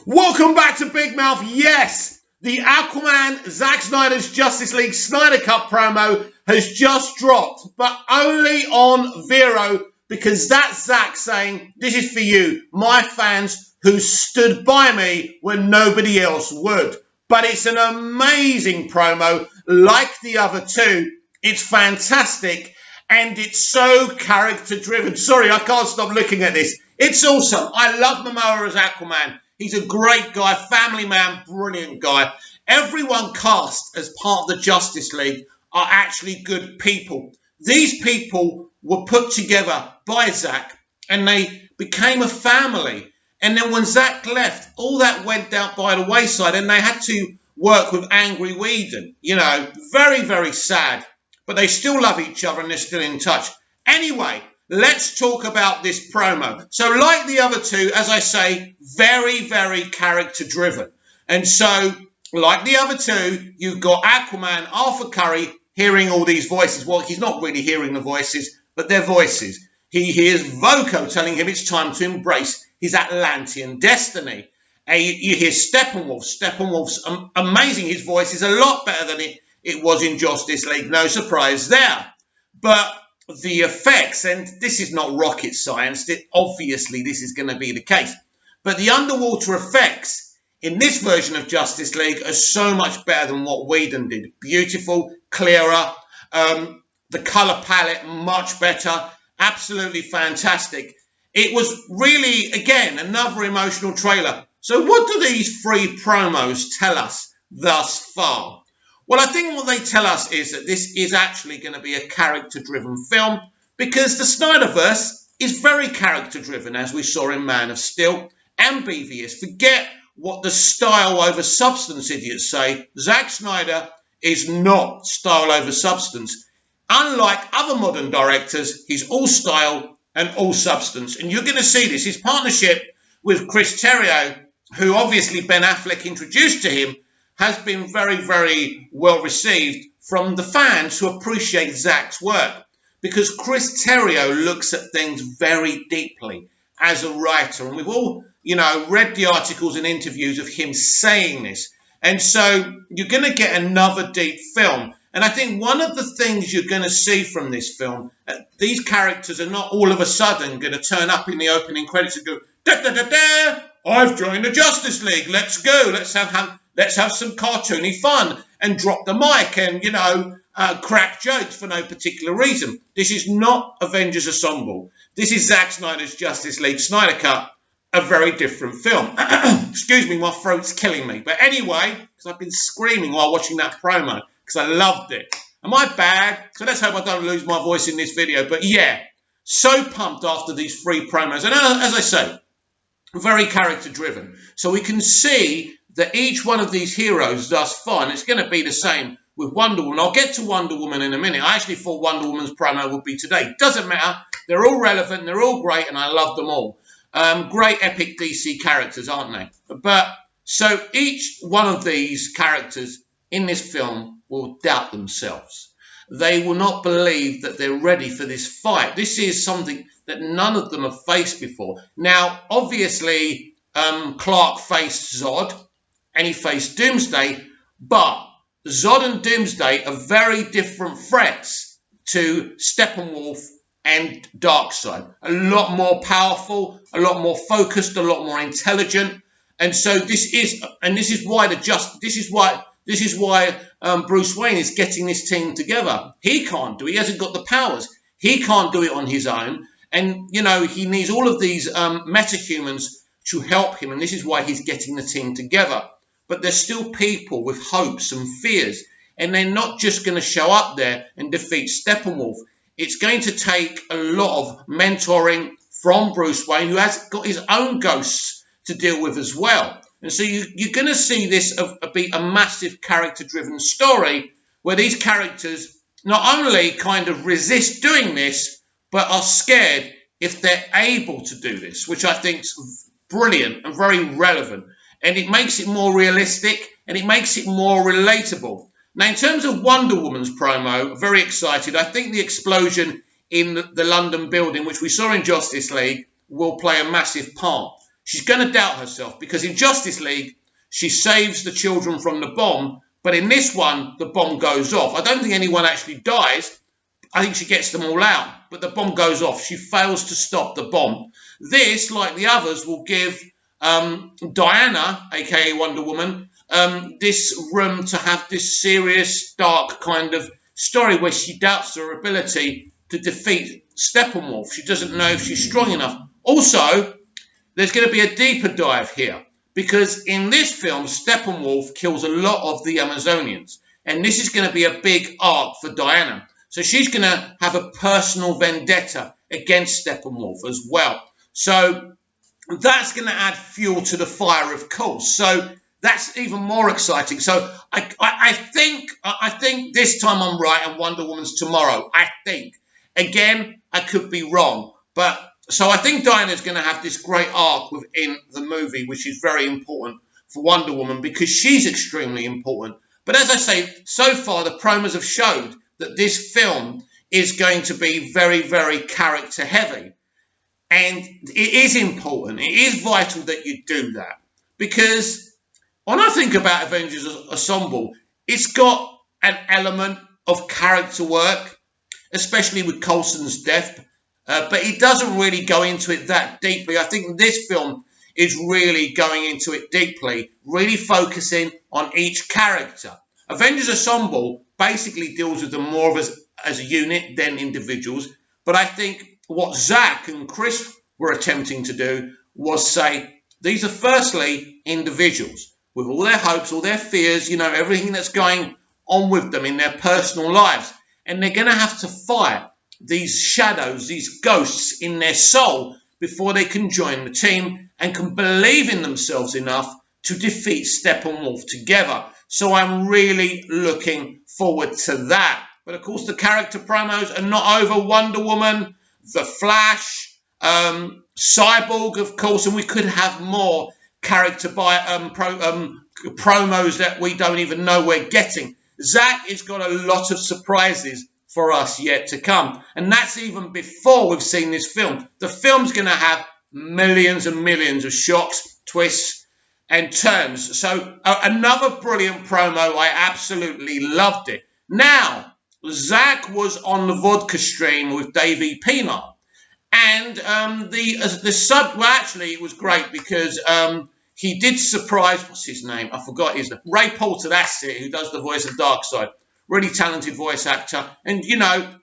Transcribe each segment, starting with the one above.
Welcome back to Big Mouth. Yes, the Aquaman Zack Snyder's Justice League Snyder Cut promo has just dropped, but only on Vero because that's Zack saying, this is for you, my fans who stood by me when nobody else would. But it's an amazing promo, like the other two. It's fantastic, and it's so character-driven. Sorry, I can't stop looking at this. It's awesome. I love Momoa as Aquaman. He's a great guy, family man, brilliant guy. Everyone cast as part of the Justice League are actually good people. These people were put together by Zack, and they became a family. And then when Zack left, all that went down by the wayside, and they had to work with Angry Whedon. You know, very, very sad. But they still love each other, and they're still in touch. Anyway, let's talk about this promo. So like the other two, as I say, very, very character-driven. And so, like the other two, you've got Aquaman, Arthur Curry, hearing all these voices. Well, he's not really hearing the voices, but they're voices. He hears Voco telling him it's time to embrace his Atlantean destiny. And you hear Steppenwolf. Steppenwolf's amazing. His voice is a lot better than it was in Justice League. No surprise there. But the effects, and this is not rocket science, obviously this is going to be the case, but the underwater effects in this version of Justice League are so much better than what Whedon did. Beautiful, clearer, the colour palette much better, absolutely fantastic. It was really, again, another emotional trailer. So what do these three promos tell us thus far? Well, I think what they tell us is that this is actually going to be a character-driven film because the Snyderverse is very character-driven, as we saw in Man of Steel and BVS. Forget what the style over substance idiots say. Zack Snyder is not style over substance. Unlike other modern directors, he's all style and all substance. And you're going to see this. His partnership with Chris Terrio, who obviously Ben Affleck introduced to him, has been very, very well received from the fans who appreciate Zack's work. Because Chris Terrio looks at things very deeply as a writer. And we've all, read the articles and interviews of him saying this. And so you're going to get another deep film. And I think one of the things you're going to see from this film, these characters are not all of a sudden going to turn up in the opening credits and go, da da da da, I've joined the Justice League, let's go, let's have some cartoony fun and drop the mic and, crack jokes for no particular reason. This is not Avengers Assemble. This is Zack Snyder's Justice League Snyder Cut, a very different film. Excuse me, my throat's killing me. But anyway, because I've been screaming while watching that promo, because I loved it. Am I bad? So let's hope I don't lose my voice in this video. But yeah, so pumped after these three promos. And as I say, very character-driven. So we can see that each one of these heroes thus far, and it's going to be the same with Wonder Woman. I'll get to Wonder Woman in a minute. I actually thought Wonder Woman's promo would be today. Doesn't matter. They're all relevant. They're all great, and I love them all. Great epic DC characters, aren't they? But so each one of these characters in this film will doubt themselves. They will not believe that they're ready for this fight. This is something that none of them have faced before. Now, obviously, Clark faced Zod, and he faced Doomsday, but Zod and Doomsday are very different threats to Steppenwolf and Darkseid. A lot more powerful, a lot more focused, a lot more intelligent, and so this is why Bruce Wayne is getting this team together. He can't do it. He hasn't got the powers. He can't do it on his own, and he needs all of these metahumans to help him, and this is why he's getting the team together. But there's still people with hopes and fears, and they're not just going to show up there and defeat Steppenwolf. It's going to take a lot of mentoring from Bruce Wayne, who has got his own ghosts to deal with as well. And so you're going to see this be a massive character-driven story where these characters not only kind of resist doing this, but are scared if they're able to do this, which I think is brilliant and very relevant. And it makes it more realistic and it makes it more relatable. Now, in terms of Wonder Woman's promo, very excited. I think the explosion in the London building, which we saw in Justice League, will play a massive part. she's going to doubt herself, because in Justice League, she saves the children from the bomb, but in this one, the bomb goes off. I don't think anyone actually dies. I think she gets them all out, but the bomb goes off. She fails to stop the bomb. This, like the others, will give Diana, aka Wonder Woman, this room to have this serious, dark kind of story where she doubts her ability to defeat Steppenwolf. She doesn't know if she's strong enough. Also, there's going to be a deeper dive here, because in this film, Steppenwolf kills a lot of the Amazonians, and this is going to be a big arc for Diana. So she's going to have a personal vendetta against Steppenwolf as well. So that's going to add fuel to the fire, of course. So that's even more exciting. So I think this time I'm right and Wonder Woman's tomorrow. I think. Again, I could be wrong. But so I think Diana's going to have this great arc within the movie, which is very important for Wonder Woman, because she's extremely important. But as I say, so far the promos have showed that this film is going to be very, very character heavy. And it is important. It is vital that you do that. Because when I think about Avengers Assemble, it's got an element of character work, especially with Coulson's death. But it doesn't really go into it that deeply. I think this film is really going into it deeply, really focusing on each character. Avengers Assemble basically deals with them more of as a unit than individuals. But I think what Zack and Chris were attempting to do was say, these are firstly individuals with all their hopes, all their fears, everything that's going on with them in their personal lives. And they're going to have to fight these shadows, these ghosts in their soul before they can join the team and can believe in themselves enough to defeat Steppenwolf together. So I'm really looking forward to that. But of course, the character promos are not over. Wonder Woman, The Flash, Cyborg, of course, and we could have more character promos that we don't even know we're getting. Zack has got a lot of surprises for us yet to come, and that's even before we've seen this film. The film's going to have millions and millions of shocks, twists, and turns. So another brilliant promo. I absolutely loved it. Now, Zack was on the vodka stream with Davey Pienaar. And actually, it was great because he did surprise, what's his name? I forgot his name. Ray Porter, that's it, who does the voice of Darkseid. Really talented voice actor. And,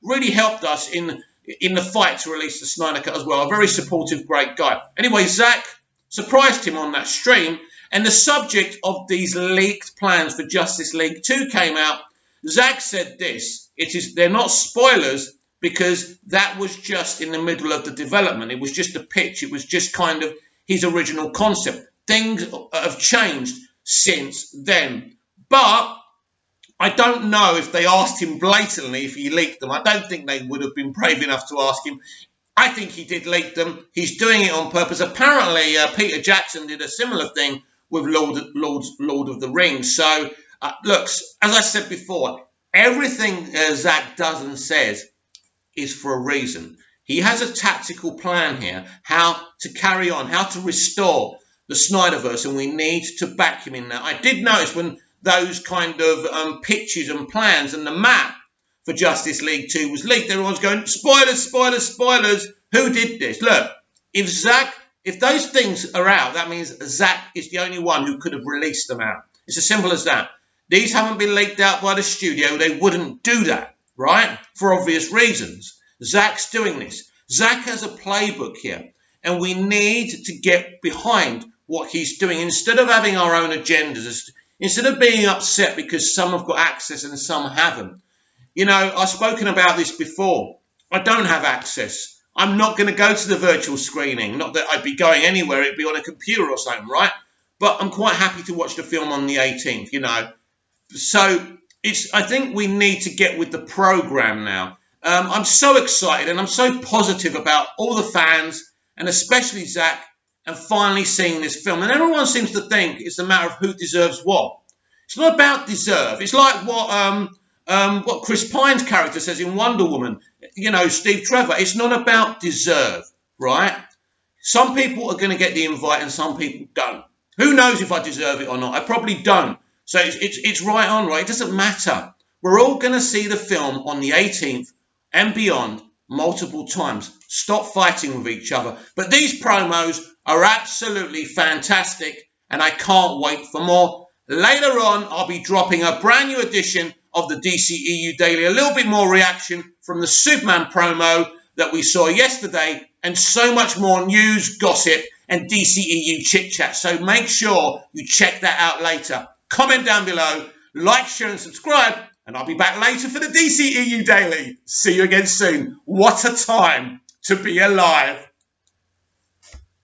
really helped us in the fight to release the Snyder Cut as well. A very supportive, great guy. Anyway, Zack surprised him on that stream. And the subject of these leaked plans for Justice League 2 came out. Zack said this. They're not spoilers, because that was just in the middle of the development. It was just a pitch. It was just kind of his original concept. Things have changed since then. But I don't know if they asked him blatantly if he leaked them. I don't think they would have been brave enough to ask him. I think he did leak them. He's doing it on purpose. Apparently, Peter Jackson did a similar thing with Lord of the Rings. So, look, as I said before, everything Zack does and says is for a reason. He has a tactical plan here, how to carry on, how to restore the Snyderverse, and we need to back him in that. I did notice when those kind of pitches and plans and the map for Justice League 2 was leaked, everyone's going, spoilers, spoilers, spoilers. Who did this? Look, if those things are out, that means Zack is the only one who could have released them out. It's as simple as that. These haven't been leaked out by the studio. They wouldn't do that, right? For obvious reasons. Zack's doing this. Zack has a playbook here, and we need to get behind what he's doing. Instead of having our own agendas, instead of being upset because some have got access and some haven't. I've spoken about this before. I don't have access. I'm not going to go to the virtual screening. Not that I'd be going anywhere. It'd be on a computer or something, right? But I'm quite happy to watch the film on the 18th, So I think we need to get with the program now. I'm so excited and I'm so positive about all the fans and especially Zack and finally seeing this film. And everyone seems to think it's a matter of who deserves what. It's not about deserve. It's like what Chris Pine's character says in Wonder Woman. Steve Trevor. It's not about deserve, right? Some people are going to get the invite and some people don't. Who knows if I deserve it or not? I probably don't. So it's right on, right? It doesn't matter. We're all going to see the film on the 18th and beyond multiple times. Stop fighting with each other. But these promos are absolutely fantastic and I can't wait for more. Later on, I'll be dropping a brand new edition of the DCEU Daily. A little bit more reaction from the Superman promo that we saw yesterday and so much more news, gossip and DCEU chit-chat. So make sure you check that out later. Comment down below, like, share and subscribe, and I'll be back later for the DCEU Daily. See you again soon. What a time to be alive.